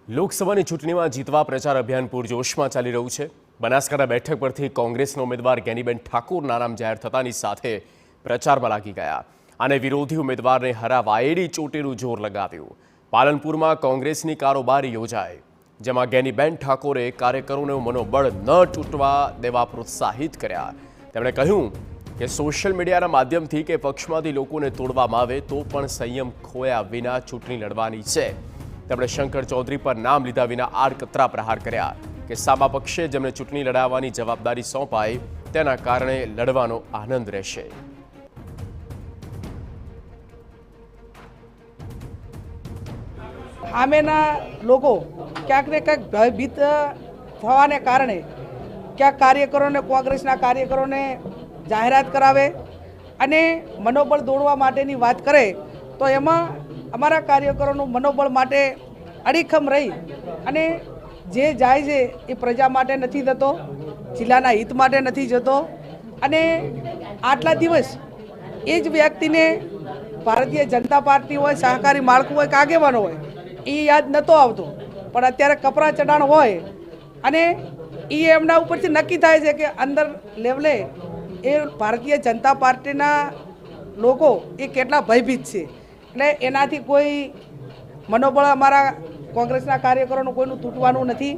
લોકસભાની ચૂંટણીમાં જીતવા પ્રચાર અભિયાન પૂરજોશમાં ચાલી રહ્યું છે। બનાસકાંઠા બેઠક પરથી કોંગ્રેસના ઉમેદવાર ગેનીબેન ઠાકોરના નામ જાહેર થતાની સાથે પ્રચારમાં લાગી ગયા અને વિરોધી ઉમેદવારને હરાવવા એડી ચોટીનું જોર લગાવ્યું। પાલનપુરમાં કોંગ્રેસની કારોબારી યોજાઈ, જેમાં ગેનીબેન ઠાકોરે કાર્યકરોને મનોબળ ન તૂટવા દેવા પ્રોત્સાહિત કર્યા। તેમણે કહ્યું કે સોશિયલ મીડિયાના માધ્યમથી કે પક્ષમાંથી લોકોને તોડવામાં આવે તો પણ સંયમ ખોયા વિના ચૂંટણી લડવાની છે। તેમણે શંકર ચૌધરી પર નામ લીધા વિના આડકતરા પ્રહાર કર્યા કે સામા પક્ષે જેમને ચૂંટણી લડાવવાની જવાબદારી સોંપાઈ તેના કારણે લડવાનો આનંદ રહેશે। સામેના લોકો ક્યાંક ને ક્યાંક ભયભીત થવાને કારણે ક્યાંક કાર્યકરોને, કોંગ્રેસના કાર્યકરોને જાહેરાત કરાવે અને મનોબળ દોડવા માટેની વાત કરે તો એમાં અમારા કાર્યકરોનું મનોબળ માટે અડીખમ રહી અને જે જાય છે એ પ્રજા માટે નથી જતો, જિલ્લાના હિત માટે નથી જતો અને આટલા દિવસ એ જ વ્યક્તિને ભારતીય જનતા પાર્ટી હોય, સહકારી માળખું હોય કે આગેવાનો હોય એ યાદ નહોતો આવતો, પણ અત્યારે કપરા ચડાણ હોય અને એ એમના ઉપરથી નક્કી થાય છે કે અંદર લેવલે એ ભારતીય જનતા પાર્ટીના લોકો એ કેટલા ભયભીત છે। એટલે એનાથી કોઈ મનોબળ અમારા કોંગ્રેસના કાર્યકરોનું કોઈનું તૂટવાનું નથી।